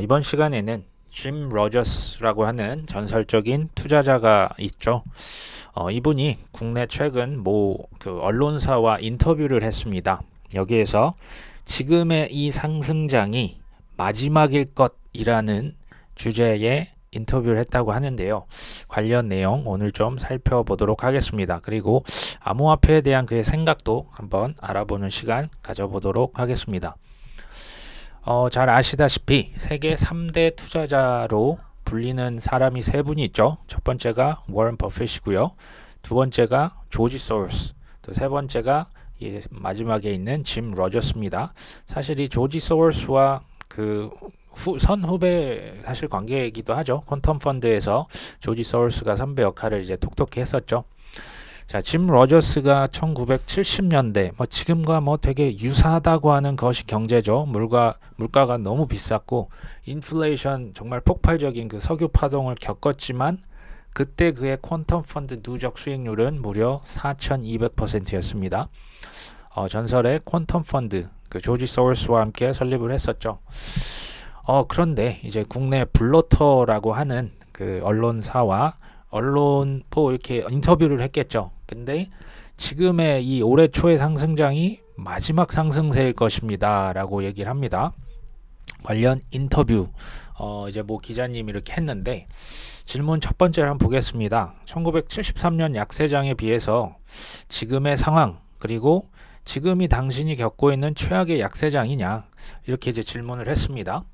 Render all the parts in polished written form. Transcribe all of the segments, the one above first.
이번 시간에는 짐 로저스라고 하는 전설적인 투자자가 있죠. 이분이 국내 최근 그 언론사와 인터뷰를 했습니다. 여기에서 지금의 이 상승장이 마지막일 것이라는 주제의 인터뷰를 했다고 하는데요. 관련 내용 오늘 좀 살펴보도록 하겠습니다. 그리고 암호화폐에 대한 그의 생각도 한번 알아보는 시간 가져보도록 하겠습니다. 잘 아시다시피 세계 3대 투자자로 불리는 사람이 세 분이 있죠. 첫 번째가 워런 버핏이고요. 두 번째가 조지 소로스, 또 세 번째가 마지막에 있는 짐 로저스입니다. 사실 이 조지 소로스와 그 선후배 사실 관계이기도 하죠. 퀀텀 펀드에서 조지 소로스가 선배 역할을 이제 톡톡히 했었죠. 자, 짐 로저스가 1970년대 지금과 되게 유사하다고 하는 것이 경제죠. 물가가 너무 비쌌고 인플레이션 정말 폭발적인 그 석유 파동을 겪었지만 그때 그의 퀀텀 펀드 누적 수익률은 무려 4,200%였습니다. 전설의 퀀텀 펀드 그 조지 소로스와 함께 설립을 했었죠. 그런데 이제 국내 블러터라고 하는 그 언론사와 언론보 이렇게 인터뷰를 했겠죠. 근데 지금의 이 올해 초의 상승장이 마지막 상승세일 것입니다 라고 얘기를 합니다. 관련 인터뷰 이제 기자님이 이렇게 했는데 질문 첫 번째를 한번 보겠습니다. 1973년 약세장에 비해서 지금의 상황 그리고 지금이 당신이 겪고 있는 최악의 약세장이냐 이렇게 이제 질문을 했습니다.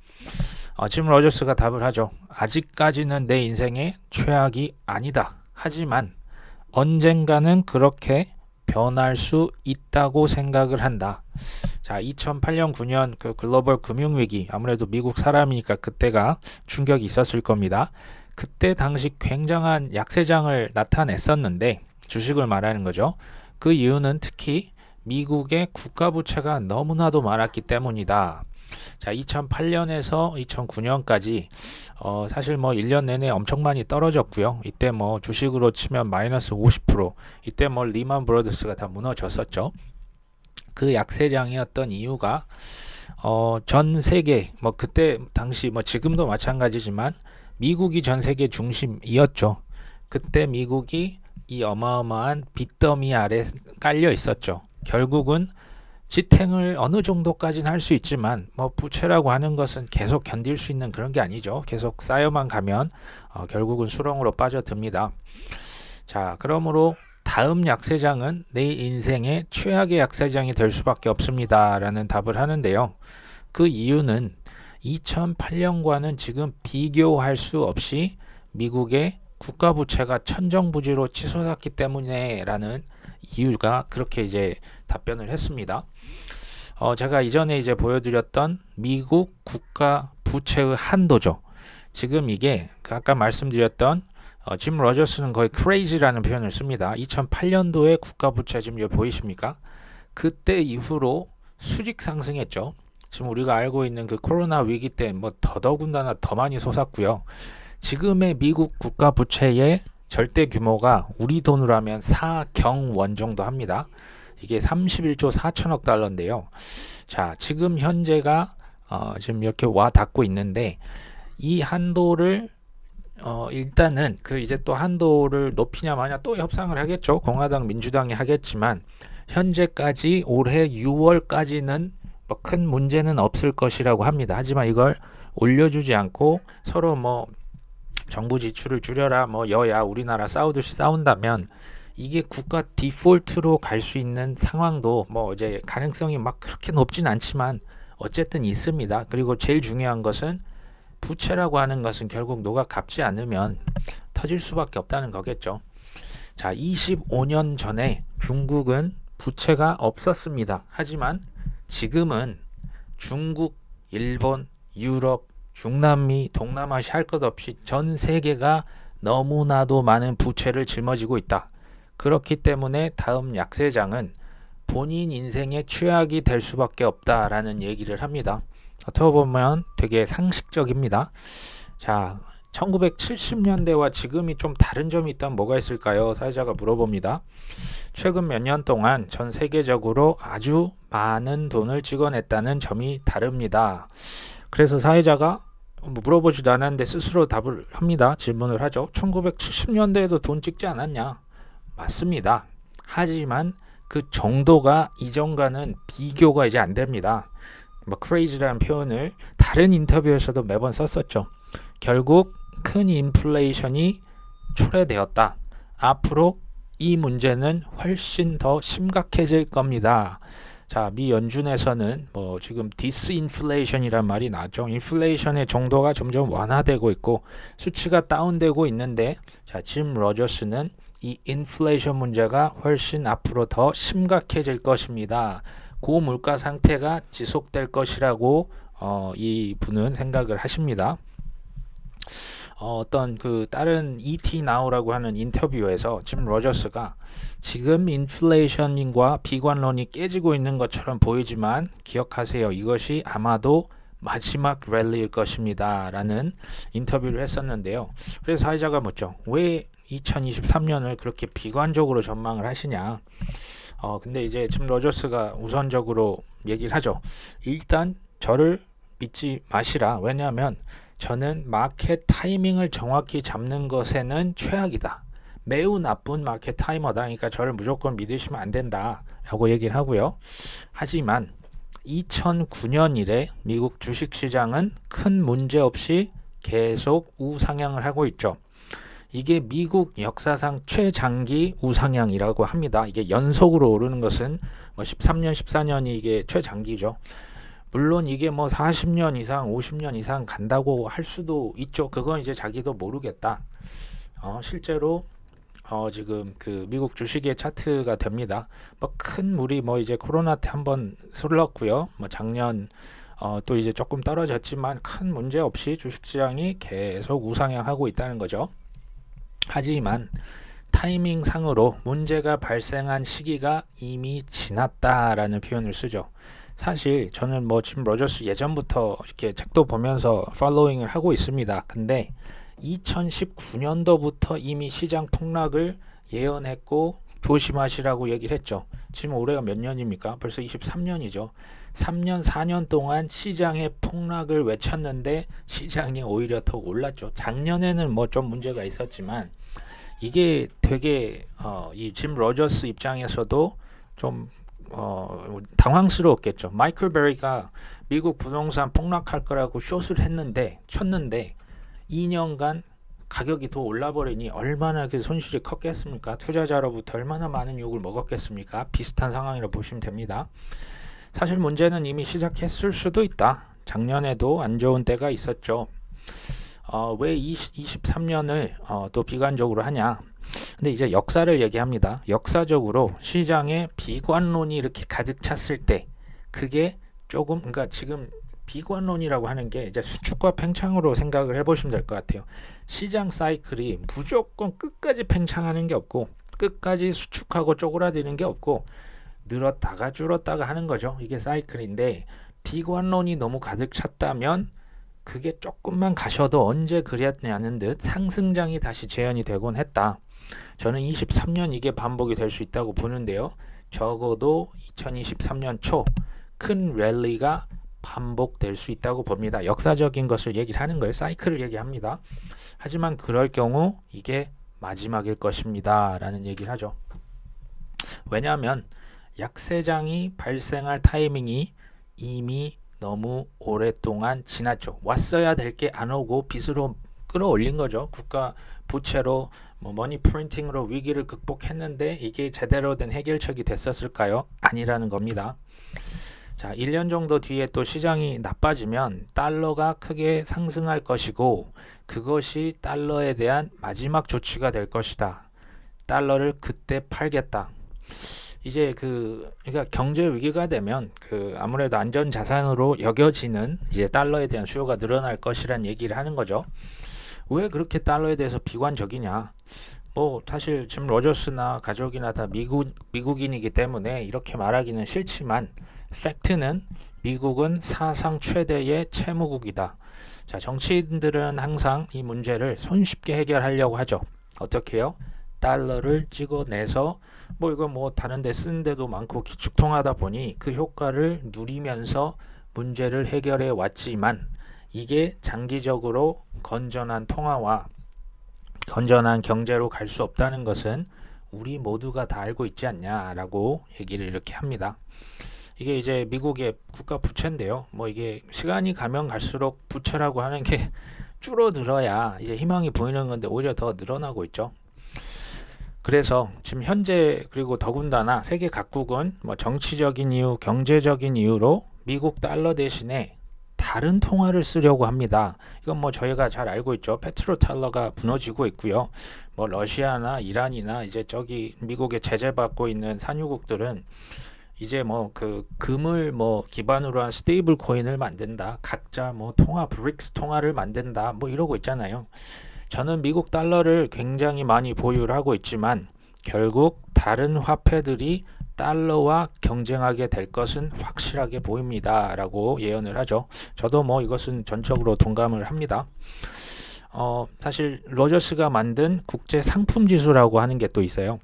짐 로저스가 답을 하죠. 아직까지는 내 인생의 최악이 아니다. 하지만 언젠가는 그렇게 변할 수 있다고 생각을 한다. 자, 2008년 9년 그 글로벌 금융위기, 아무래도 미국 사람이니까 그때가 충격이 있었을 겁니다. 그때 당시 굉장한 약세장을 나타냈었는데 주식을 말하는 거죠. 그 이유는 특히 미국의 국가부채가 너무나도 많았기 때문이다. 자, 2008년에서 2009년까지 사실 1년 내내 엄청 많이 떨어졌고요. 이때 주식으로 치면 마이너스 50%, 이때 리만 브러더스가 다 무너졌었죠. 그 약세장이었던 이유가 전 세계 그때 당시 지금도 마찬가지지만 미국이 전 세계 중심이었죠. 그때 미국이 이 어마어마한 빚더미 아래 깔려 있었죠. 결국은 지탱을 어느 정도까지는 할 수 있지만 부채라고 하는 것은 계속 견딜 수 있는 그런 게 아니죠. 계속 쌓여만 가면 결국은 수렁으로 빠져듭니다. 자, 그러므로 다음 약세장은 내 인생의 최악의 약세장이 될 수밖에 없습니다 라는 답을 하는데요. 그 이유는 2008년과는 지금 비교할 수 없이 미국의 국가부채가 천정부지로 치솟았기 때문에 라는 이유가 그렇게 이제 답변을 했습니다. 제가 이전에 이제 보여드렸던 미국 국가 부채의 한도죠. 지금 이게 아까 말씀드렸던 짐 로저스는 거의 crazy라는 표현을 씁니다. 2008년도에 국가 부채 지금 여기 보이십니까? 그때 이후로 수직 상승했죠. 지금 우리가 알고 있는 그 코로나 위기 때 더더군다나 더 많이 솟았고요. 지금의 미국 국가 부채의 절대 규모가 우리 돈으로 하면 4경원 정도 합니다. 이게 31조 4천억 달러인데요. 자, 지금 현재가 지금 이렇게 와 닿고 있는데 이 한도를 일단은 그 이제 또 한도를 높이냐 마냐 또 협상을 하겠죠. 공화당 민주당이 하겠지만 현재까지 올해 6월까지는 큰 문제는 없을 것이라고 합니다. 하지만 이걸 올려주지 않고 서로 정부 지출을 줄여라 여야 우리나라 싸우듯이 싸운다면 이게 국가 디폴트로 갈 수 있는 상황도 이제 가능성이 그렇게 높진 않지만 어쨌든 있습니다. 그리고 제일 중요한 것은 부채라고 하는 것은 결국 누가 갚지 않으면 터질 수밖에 없다는 거겠죠. 자, 25년 전에 중국은 부채가 없었습니다. 하지만 지금은 중국, 일본, 유럽, 중남미, 동남아시아 할 것 없이 전 세계가 너무나도 많은 부채를 짊어지고 있다. 그렇기 때문에 다음 약세장은 본인 인생의 최악이 될 수밖에 없다라는 얘기를 합니다. 어떻게 보면 되게 상식적입니다. 자, 1970년대와 지금이 좀 다른 점이 있다면 뭐가 있을까요? 사회자가 물어봅니다. 최근 몇 년 동안 전 세계적으로 아주 많은 돈을 찍어냈다는 점이 다릅니다. 그래서 사회자가 물어보지도 않았는데 스스로 답을 합니다. 질문을 하죠. 1970년대에도 돈 찍지 않았냐? 맞습니다. 하지만 그 정도가 이전과는 비교가 이제 안 됩니다. 뭐 crazy라는 표현을 다른 인터뷰에서도 매번 썼었죠. 결국 큰 인플레이션이 초래되었다. 앞으로 이 문제는 훨씬 더 심각해질 겁니다. 자, 미 연준에서는 뭐 지금 디스인플레이션이란 말이 나죠. 인플레이션의 정도가 점점 완화되고 있고 수치가 다운되고 있는데, 자, 짐 로저스는 이 인플레이션 문제가 훨씬 앞으로 더 심각해질 것입니다. 고물가 상태가 지속될 것이라고 이 분은 생각을 하십니다. 어떤 그 다른 ET Now라고 하는 인터뷰에서 짐 로저스가 지금 인플레이션과 비관론이 깨지고 있는 것처럼 보이지만 기억하세요. 이것이 아마도 마지막 랠리일 것입니다. 라는 인터뷰를 했었는데요. 그래서 사회자가 묻죠. 왜 2023년을 그렇게 비관적으로 전망을 하시냐? 근데 이제 짐 로저스가 우선적으로 얘기를 하죠. 일단 저를 믿지 마시라. 왜냐하면 저는 마켓 타이밍을 정확히 잡는 것에는 최악이다. 매우 나쁜 마켓 타이머다. 그러니까 저를 무조건 믿으시면 안 된다. 라고 얘기를 하고요. 하지만 2009년 이래 미국 주식시장은 큰 문제 없이 계속 우상향을 하고 있죠. 이게 미국 역사상 최장기 우상향이라고 합니다. 이게 연속으로 오르는 것은 뭐 13년, 14년이 이게 최장기죠. 물론 이게 뭐 40년 이상, 50년 이상 간다고 할 수도 있죠. 그건 이제 자기도 모르겠다. 실제로 지금 그 미국 주식의 차트가 됩니다. 뭐 큰 물이 뭐 이제 코로나 때 한번 슬렀고요. 뭐 작년 또 이제 조금 떨어졌지만 큰 문제 없이 주식시장이 계속 우상향하고 있다는 거죠. 하지만 타이밍 상으로 문제가 발생한 시기가 이미 지났다라는 표현을 쓰죠. 사실 저는 뭐 짐 로저스 예전부터 이렇게 책도 보면서 팔로잉을 하고 있습니다. 근데 2019년도부터 이미 시장 폭락을 예언했고 조심하시라고 얘기를 했죠. 지금 올해가 몇 년입니까? 벌써 23년이죠. 3년, 4년 동안 시장의 폭락을 외쳤는데 시장이 오히려 더 올랐죠. 작년에는 뭐 좀 문제가 있었지만 이게 되게 이 짐 로저스 입장에서도 좀 당황스러웠겠죠. 마이클 베리가 미국 부동산 폭락할 거라고 쳤는데 2년간 가격이 더 올라버리니 얼마나 그 손실이 컸겠습니까? 투자자로부터 얼마나 많은 욕을 먹었겠습니까? 비슷한 상황이라고 보시면 됩니다. 사실 문제는 이미 시작했을 수도 있다. 작년에도 안 좋은 때가 있었죠. 왜 23년을 또 비관적으로 하냐? 근데 이제 역사를 얘기합니다. 역사적으로 시장에 비관론이 이렇게 가득 찼을 때 그게 조금, 그러니까 지금 비관론이라고 하는 게 이제 수축과 팽창으로 생각을 해보시면 될 것 같아요. 시장 사이클이 무조건 끝까지 팽창하는 게 없고 끝까지 수축하고 쪼그라드는 게 없고 늘었다가 줄었다가 하는 거죠. 이게 사이클인데 비관론이 너무 가득 찼다면 그게 조금만 가셔도 언제 그랬냐는 듯 상승장이 다시 재현이 되곤 했다. 저는 23년 이게 반복이 될 수 있다고 보는데요. 적어도 2023년 초 큰 랠리가 반복될 수 있다고 봅니다. 역사적인 것을 얘기를 하는 거예요. 사이클을 얘기합니다. 하지만 그럴 경우 이게 마지막일 것입니다. 라는 얘기를 하죠. 왜냐하면 약세장이 발생할 타이밍이 이미 너무 오랫동안 지났죠. 왔어야 될 게 안 오고 빚으로 끌어올린 거죠. 국가 부채로 뭐 머니 프린팅으로 위기를 극복했는데 이게 제대로 된 해결책이 됐었을까요? 아니라는 겁니다. 자, 1년 정도 뒤에 또 시장이 나빠지면 달러가 크게 상승할 것이고 그것이 달러에 대한 마지막 조치가 될 것이다. 달러를 그때 팔겠다. 이제 그러니까 경제 위기가 되면 아무래도 안전 자산으로 여겨지는 이제 달러에 대한 수요가 늘어날 것이란 얘기를 하는 거죠. 왜 그렇게 달러에 대해서 비관적이냐? 뭐 사실 짐 로저스나 가족이나 다 미국인이기 때문에 이렇게 말하기는 싫지만 팩트는 미국은 사상 최대의 채무국이다. 자, 정치인들은 항상 이 문제를 손쉽게 해결하려고 하죠. 어떻게요? 달러를 찍어내서 뭐 이거 뭐 다른 데 쓰는 데도 많고 기축통하다 보니 그 효과를 누리면서 문제를 해결해 왔지만 이게 장기적으로 건전한 통화와 건전한 경제로 갈 수 없다는 것은 우리 모두가 다 알고 있지 않냐라고 얘기를 이렇게 합니다. 이게 이제 미국의 국가 부채인데요. 뭐 이게 시간이 가면 갈수록 부채라고 하는 게 줄어들어야 이제 희망이 보이는 건데 오히려 더 늘어나고 있죠. 그래서 지금 현재 그리고 더군다나 세계 각국은 뭐 정치적인 이유, 경제적인 이유로 미국 달러 대신에 다른 통화를 쓰려고 합니다. 이건 뭐 저희가 잘 알고 있죠. 페트로 달러가 무너지고 있고요. 뭐 러시아나 이란이나 이제 저기 미국에 제재받고 있는 산유국들은 이제 뭐 그 금을 뭐 기반으로 한 스테이블 코인을 만든다. 각자 뭐 통화 브릭스 통화를 만든다. 뭐 이러고 있잖아요. 저는 미국 달러를 굉장히 많이 보유를 하고 있지만 결국 다른 화폐들이 달러와 경쟁하게 될 것은 확실하게 보입니다 라고 예언을 하죠. 저도 뭐 이것은 전적으로 동감을 합니다. 사실 로저스가 만든 국제 상품 지수라고 하는 게 또 있어요.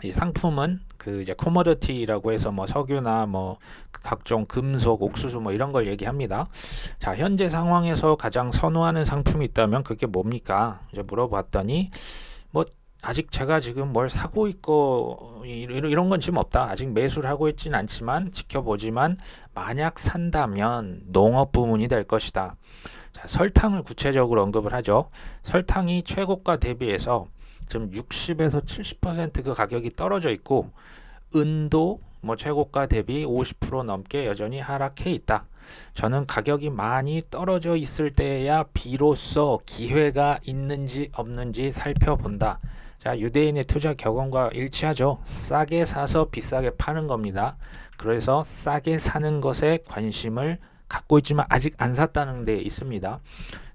이 상품은 그 이제 코모디티라고 해서 뭐 석유나 뭐 각종 금속, 옥수수 뭐 이런 걸 얘기합니다. 자, 현재 상황에서 가장 선호하는 상품이 있다면 그게 뭡니까? 이제 물어봤더니 뭐 아직 제가 지금 뭘 사고 있고 이런 건 지금 없다. 아직 매수를 하고 있진 않지만 지켜보지만 만약 산다면 농업 부문이 될 것이다. 자, 설탕을 구체적으로 언급을 하죠. 설탕이 최고가 대비해서 지금 60에서 70% 가격이 떨어져 있고 은도 뭐 최고가 대비 50% 넘게 여전히 하락해 있다. 저는 가격이 많이 떨어져 있을 때야 비로소 기회가 있는지 없는지 살펴본다. 자, 유대인의 투자 경험과 일치하죠. 싸게 사서 비싸게 파는 겁니다. 그래서 싸게 사는 것에 관심을 갖고 있지만 아직 안 샀다는 데 있습니다.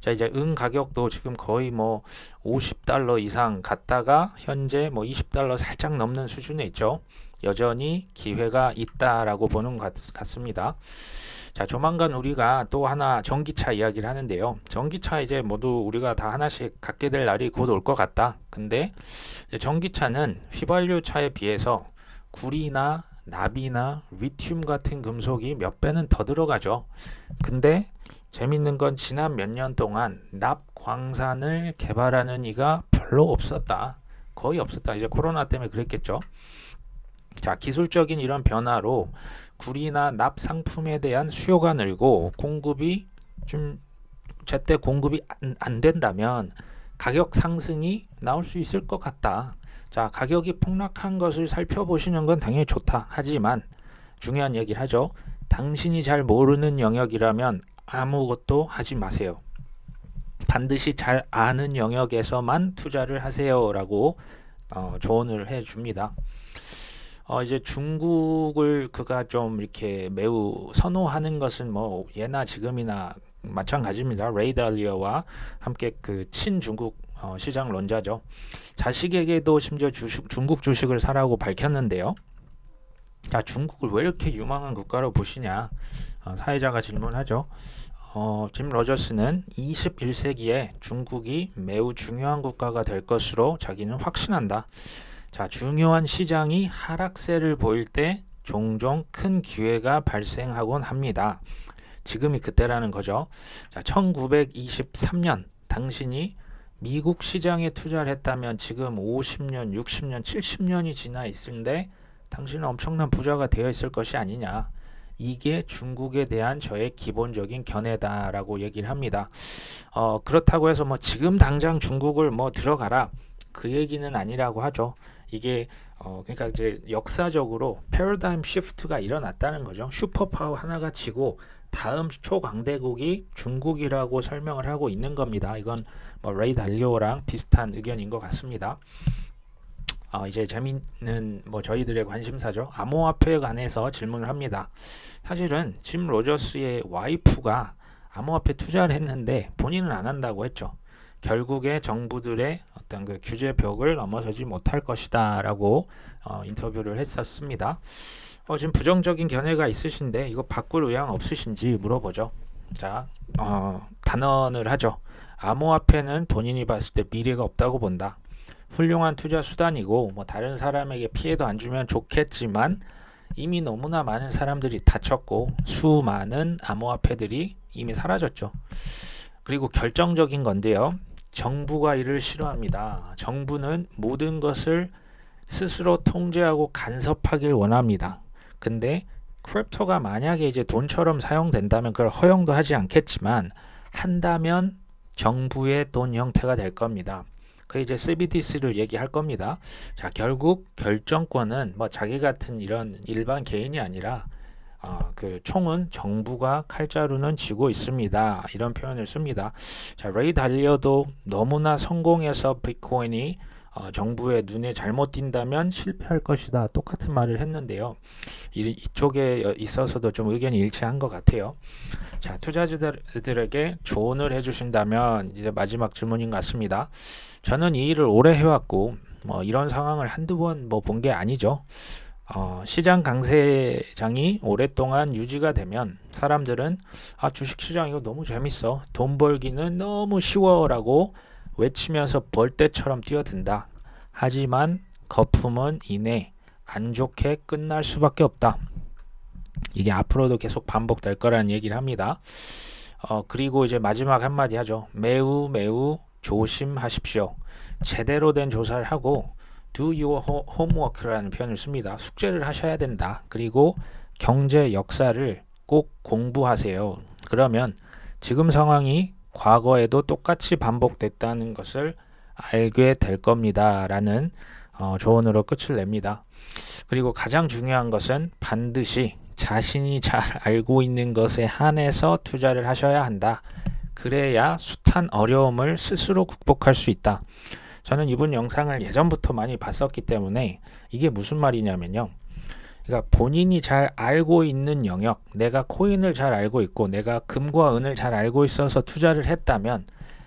자, 이제 은 가격도 지금 거의 뭐 50달러 이상 갔다가 현재 뭐 20달러 살짝 넘는 수준에 있죠. 여전히 기회가 있다라고 보는 것 같습니다. 자, 조만간 우리가 또 하나 전기차 이야기를 하는데요. 전기차 이제 모두 우리가 다 하나씩 갖게 될 날이 곧 올 것 같다. 근데 전기차는 휘발유차에 비해서 구리나 납이나 리튬 같은 금속이 몇 배는 더 들어가죠. 근데 재밌는 건 지난 몇 년 동안 납 광산을 개발하는 이가 별로 없었다. 거의 없었다. 이제 코로나 때문에 그랬겠죠. 자, 기술적인 이런 변화로 구리나 납 상품에 대한 수요가 늘고 공급이 좀 제때 공급이 안 된다면 가격 상승이 나올 수 있을 것 같다. 자, 가격이 폭락한 것을 살펴보시는 건 당연히 좋다. 하지만 중요한 얘기를 하죠. 당신이 잘 모르는 영역이라면 아무것도 하지 마세요. 반드시 잘 아는 영역에서만 투자를 하세요 라고 조언을 해줍니다. 이제 중국을 그가 좀 이렇게 매우 선호하는 것은 뭐 예나 지금이나 마찬가지입니다. 레이 달리어와 함께 그 친중국 시장론자죠. 자식에게도 심지어 중국 주식을 사라고 밝혔는데요. 자, 중국을 왜 이렇게 유망한 국가로 보시냐? 사회자가 질문하죠. 짐 로저스는 21세기에 중국이 매우 중요한 국가가 될 것으로 자기는 확신한다. 자, 중요한 시장이 하락세를 보일 때 종종 큰 기회가 발생하곤 합니다. 지금이 그때라는 거죠. 자, 1923년 당신이 미국 시장에 투자를 했다면 지금 50년, 60년, 70년이 지나 있는데 당신은 엄청난 부자가 되어 있을 것이 아니냐. 이게 중국에 대한 저의 기본적인 견해다라고 얘기를 합니다. 그렇다고 해서 뭐 지금 당장 중국을 뭐 들어가라 그 얘기는 아니라고 하죠. 이게 그러니까 이제 역사적으로 패러다임 시프트가 일어났다는 거죠. 슈퍼파워 하나가 지고 다음 초강대국이 중국이라고 설명을 하고 있는 겁니다. 이건 뭐 레이 달리오랑 비슷한 의견인 것 같습니다. 이제 재미있는 뭐 저희들의 관심사죠. 암호화폐에 관해서 질문을 합니다. 사실은 짐 로저스의 와이프가 암호화폐 투자를 했는데 본인은 안 한다고 했죠. 결국에 정부들의 어떤 그 규제 벽을 넘어서지 못할 것이다 라고 인터뷰를 했었습니다. 지금 부정적인 견해가 있으신데 이거 바꿀 의향 없으신지 물어보죠. 자, 단언을 하죠. 암호화폐는 본인이 봤을 때 미래가 없다고 본다. 훌륭한 투자 수단이고 뭐 다른 사람에게 피해도 안 주면 좋겠지만 이미 너무나 많은 사람들이 다쳤고 수많은 암호화폐들이 이미 사라졌죠. 그리고 결정적인 건데요. 정부가 이를 싫어합니다. 정부는 모든 것을 스스로 통제하고 간섭하길 원합니다. 근데 크립토가 만약에 이제 돈처럼 사용된다면 그걸 허용도 하지 않겠지만 한다면 정부의 돈 형태가 될 겁니다. 그 이제 CBDC를 얘기할 겁니다. 자, 결국 결정권은 뭐 자기 같은 이런 일반 개인이 아니라 그 총은 정부가 칼자루는 쥐고 있습니다. 이런 표현을 씁니다. 자, 레이 달리어도 너무나 성공해서 비트코인이 정부의 눈에 잘못 띈다면 실패할 것이다. 똑같은 말을 했는데요. 이쪽에 있어서도 좀 의견이 일치한 것 같아요. 자, 투자자들에게 조언을 해주신다면 이제 마지막 질문인 것 같습니다. 저는 이 일을 오래 해왔고 뭐 이런 상황을 한두 번 뭐 본 게 아니죠. 시장 강세장이 오랫동안 유지가 되면 사람들은 주식시장 이거 너무 재밌어. 돈 벌기는 너무 쉬워라고 외치면서 벌떼처럼 뛰어든다. 하지만 거품은 이내 안 좋게 끝날 수밖에 없다. 이게 앞으로도 계속 반복될 거라는 얘기를 합니다. 그리고 이제 마지막 한마디 하죠. 매우 매우 조심하십시오. 제대로 된 조사를 하고 do your homework라는 표현을 씁니다. 숙제를 하셔야 된다. 그리고 경제 역사를 꼭 공부하세요. 그러면 지금 상황이 과거에도 똑같이 반복됐다는 것을 알게 될 겁니다. 라는 조언으로 끝을 냅니다. 그리고 가장 중요한 것은 반드시 자신이 잘 알고 있는 것에 한해서 투자를 하셔야 한다. 그래야 숱한 어려움을 스스로 극복할 수 있다. 저는 이분 영상을 예전부터 많이 봤었기 때문에 이게 무슨 말이냐면요. 그러니까 본인이 잘 알고 있는 영역, 내가 코인을 잘 알고 있고 내가 금과 은을 잘 알고 있어서 투자를 했다면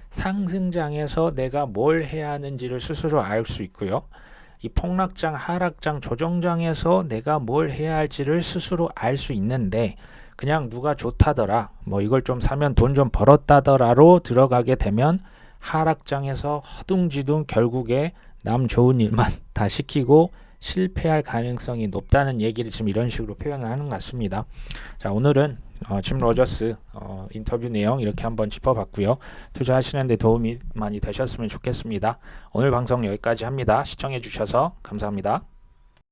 상승장에서 내가 뭘 해야 하는지를 스스로 알 수 있고요. 이 폭락장, 하락장, 조정장에서 내가 뭘 해야 할지를 스스로 알 수 있는데 그냥 누가 좋다더라, 뭐 이걸 좀 사면 돈 좀 벌었다더라로 들어가게 되면 하락장에서 허둥지둥 결국에 남 좋은 일만 다 시키고 실패할 가능성이 높다는 얘기를 지금 이런 식으로 표현을 하는 것 같습니다. 자, 오늘은 짐 로저스 인터뷰 내용 이렇게 한번 짚어봤고요. 투자하시는 데 도움이 많이 되셨으면 좋겠습니다. 오늘 방송 여기까지 합니다. 시청해 주셔서 감사합니다.